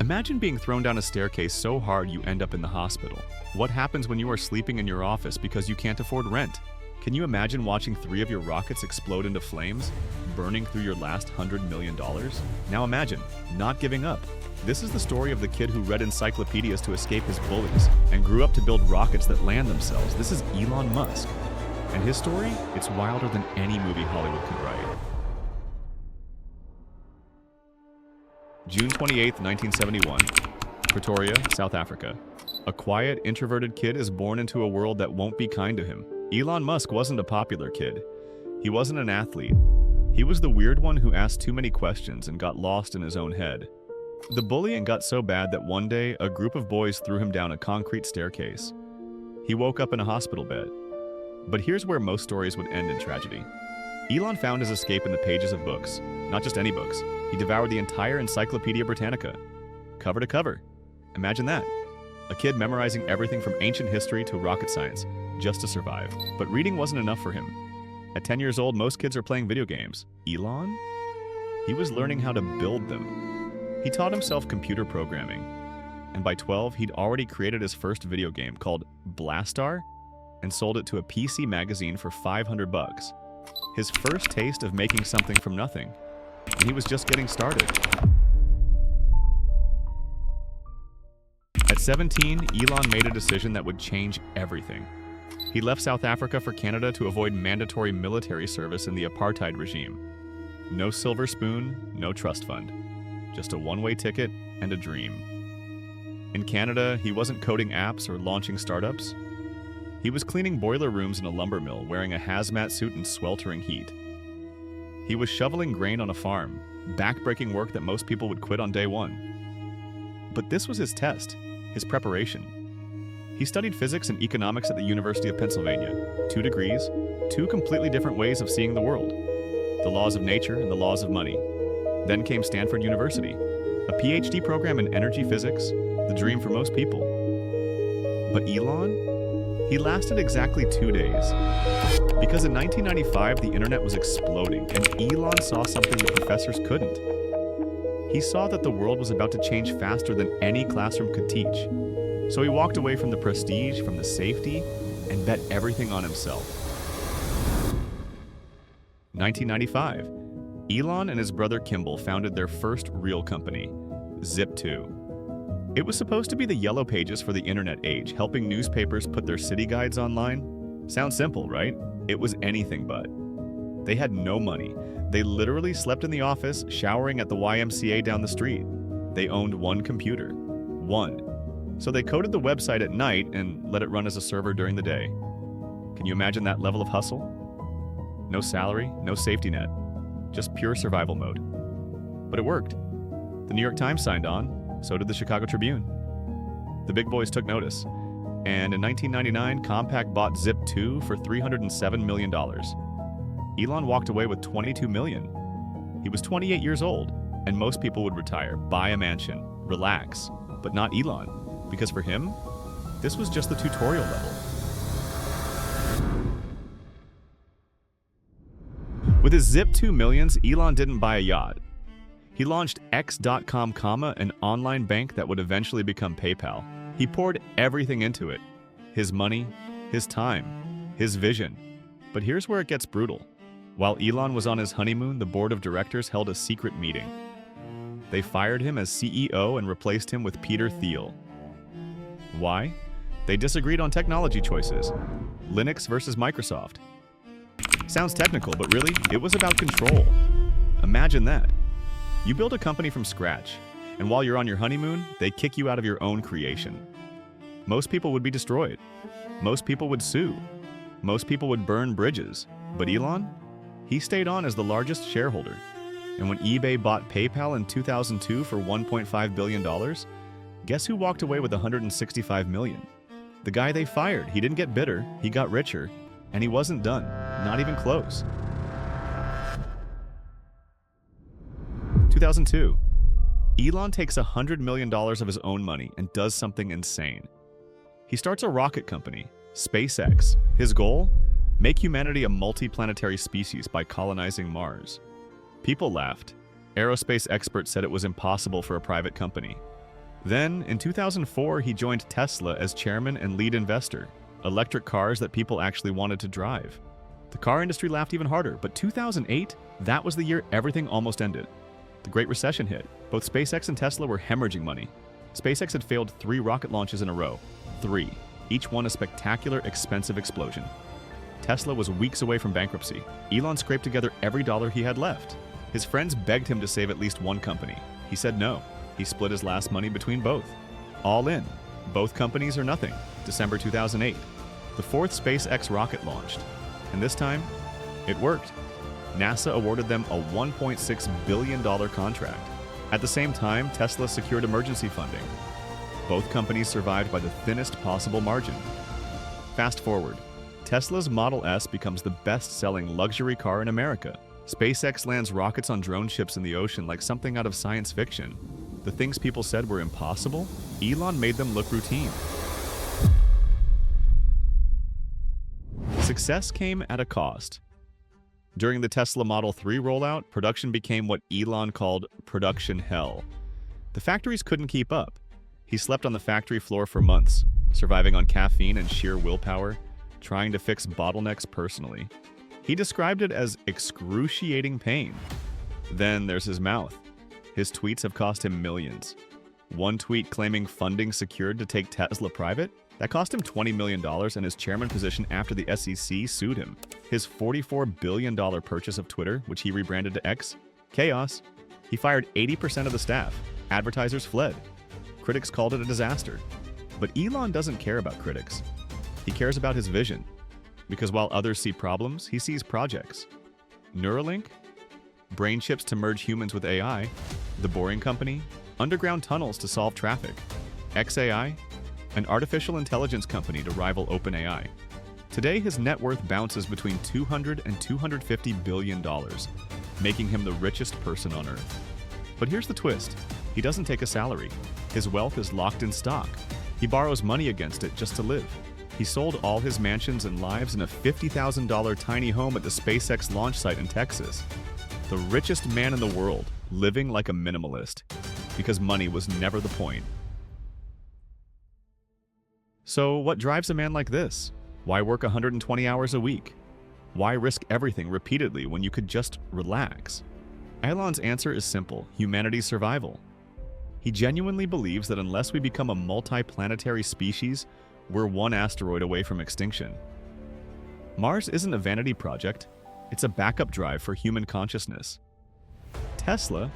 Imagine being thrown down a staircase so hard you end up in the hospital. What happens when you are sleeping in your office because you can't afford rent? Can you imagine watching 3 of your rockets explode into flames, burning through your last $100 million? Now imagine not giving up. This is the story of the kid who read encyclopedias to escape his bullies and grew up to build rockets that land themselves. This is Elon Musk. And his story, it's wilder than any movie Hollywood could write. June 28, 1971, Pretoria, South Africa. A quiet, introverted kid is born into a world that won't be kind to him. Elon Musk wasn't a popular kid. He wasn't an athlete. He was the weird one who asked too many questions and got lost in his own head. The bullying got so bad that one day, a group of boys threw him down a concrete staircase. He woke up in a hospital bed. But here's where most stories would end in tragedy. Elon found his escape in the pages of books. Not just any books. He devoured the entire Encyclopedia Britannica, cover to cover. Imagine that. A kid memorizing everything from ancient history to rocket science, just to survive. But reading wasn't enough for him. At 10 years old, most kids are playing video games. Elon? He was learning how to build them. He taught himself computer programming. And by 12, he'd already created his first video game called Blastar and sold it to a PC magazine for $500. His first taste of making something from nothing. And he was just getting started. At 17, Elon made a decision that would change everything. He left South Africa for Canada to avoid mandatory military service in the apartheid regime. No silver spoon, no trust fund. Just a one-way ticket and a dream. In Canada, he wasn't coding apps or launching startups. He was cleaning boiler rooms in a lumber mill, wearing a hazmat suit in sweltering heat. He was shoveling grain on a farm, back-breaking work that most people would quit on day one. But this was his test, his preparation. He studied physics and economics at the University of Pennsylvania. 2 degrees, 2 completely different ways of seeing the world. The laws of nature and the laws of money. Then came Stanford University, a PhD program in energy physics, the dream for most people. But Elon? He lasted exactly 2 days. Because in 1995, the internet was exploding, and Elon saw something the professors couldn't. He saw that the world was about to change faster than any classroom could teach. So he walked away from the prestige, from the safety, and bet everything on himself. 1995. Elon and his brother Kimball founded their first real company, Zip2. It was supposed to be the yellow pages for the internet age, helping newspapers put their city guides online. Sounds simple, right? It was anything but. They had no money. They literally slept in the office, showering at the YMCA down the street. They owned 1 computer. 1. So they coded the website at night and let it run as a server during the day. Can you imagine that level of hustle? No salary, no safety net. Just pure survival mode. But it worked. The New York Times signed on. So did the Chicago Tribune. The big boys took notice. And in 1999, Compaq bought Zip2 for $307 million. Elon walked away with $22 million. He was 28 years old, and most people would retire, buy a mansion, relax. But not Elon, because for him, this was just the tutorial level. With his Zip2 millions, Elon didn't buy a yacht. He launched X.com, an online bank that would eventually become PayPal. He poured everything into it. His money, his time, his vision. But here's where it gets brutal. While Elon was on his honeymoon, the board of directors held a secret meeting. They fired him as CEO and replaced him with Peter Thiel. Why? They disagreed on technology choices. Linux versus Microsoft. Sounds technical, but really, it was about control. Imagine that. You build a company from scratch, and while you're on your honeymoon, they kick you out of your own creation. Most people would be destroyed. Most people would sue. Most people would burn bridges. But Elon? He stayed on as the largest shareholder. And when eBay bought PayPal in 2002 for $1.5 billion, guess who walked away with $165 million? The guy they fired. He didn't get bitter, he got richer, and he wasn't done, not even close. 2002. Elon takes $100 million of his own money and does something insane. He starts a rocket company, SpaceX. His goal? Make humanity a multi-planetary species by colonizing Mars. People laughed. Aerospace experts said it was impossible for a private company. Then, in 2004, he joined Tesla as chairman and lead investor, electric cars that people actually wanted to drive. The car industry laughed even harder, but 2008, that was the year everything almost ended. The Great Recession hit. Both SpaceX and Tesla were hemorrhaging money. SpaceX had failed 3 rocket launches in a row. 3. Each one a spectacular, expensive explosion. Tesla was weeks away from bankruptcy. Elon scraped together every dollar he had left. His friends begged him to save at least one company. He said no. He split his last money between both. All in. Both companies or nothing. December 2008. The 4th SpaceX rocket launched. And this time, it worked. NASA awarded them a $1.6 billion contract. At the same time, Tesla secured emergency funding. Both companies survived by the thinnest possible margin. Fast forward. Tesla's Model S becomes the best-selling luxury car in America. SpaceX lands rockets on drone ships in the ocean like something out of science fiction. The things people said were impossible, Elon made them look routine. Success came at a cost. During the Tesla Model 3 rollout, production became what Elon called production hell. The factories couldn't keep up. He slept on the factory floor for months, surviving on caffeine and sheer willpower, trying to fix bottlenecks personally. He described it as excruciating pain. Then there's his mouth. His tweets have cost him millions. One tweet claiming funding secured to take Tesla private? That cost him $20 million, and his chairman position after the SEC sued him. His $44 billion purchase of Twitter, which he rebranded to X? Chaos. He fired 80% of the staff. Advertisers fled. Critics called it a disaster. But Elon doesn't care about critics. He cares about his vision. Because while others see problems, he sees projects. Neuralink? Brain chips to merge humans with AI. The Boring Company? Underground tunnels to solve traffic. XAI? An artificial intelligence company to rival OpenAI. Today, his net worth bounces between $200 and $250 billion, making him the richest person on Earth. But here's the twist. He doesn't take a salary. His wealth is locked in stock. He borrows money against it just to live. He sold all his mansions and lives in a $50,000 tiny home at the SpaceX launch site in Texas. The richest man in the world, living like a minimalist, because money was never the point. So what drives a man like this? Why work 120 hours a week? Why risk everything repeatedly when you could just relax? Elon's answer is simple: humanity's survival. He genuinely believes that unless we become a multi-planetary species, we're one asteroid away from extinction. Mars isn't a vanity project, it's a backup drive for human consciousness. Tesla,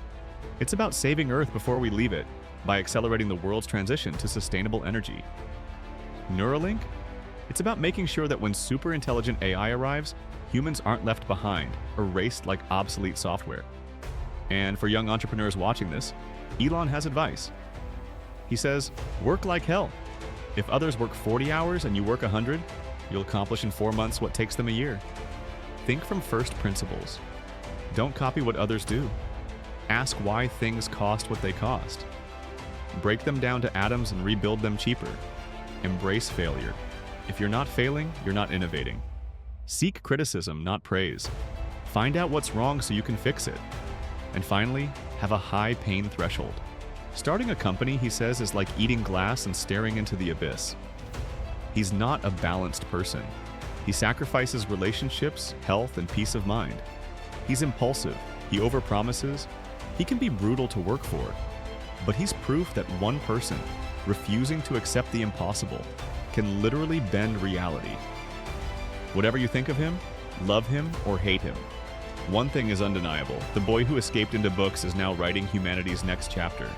it's about saving Earth before we leave it by accelerating the world's transition to sustainable energy. Neuralink, it's about making sure that when super-intelligent AI arrives, humans aren't left behind, erased like obsolete software. And for young entrepreneurs watching this, Elon has advice. He says, work like hell. If others work 40 hours and you work 100, you'll accomplish in 4 months what takes them a year. Think from first principles. Don't copy what others do. Ask why things cost what they cost. Break them down to atoms and rebuild them cheaper. Embrace failure. If you're not failing, you're not innovating. Seek criticism, not praise. Find out what's wrong so you can fix it. And finally, have a high pain threshold. Starting a company, he says, is like eating glass and staring into the abyss. He's not a balanced person. He sacrifices relationships, health, and peace of mind. He's impulsive. He overpromises. He can be brutal to work for. But he's proof that one person, refusing to accept the impossible, can literally bend reality. Whatever you think of him, love him or hate him, one thing is undeniable. The boy who escaped into books is now writing humanity's next chapter.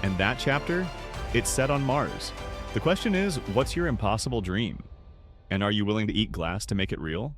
And that chapter, it's set on Mars. The question is, what's your impossible dream? And are you willing to eat glass to make it real?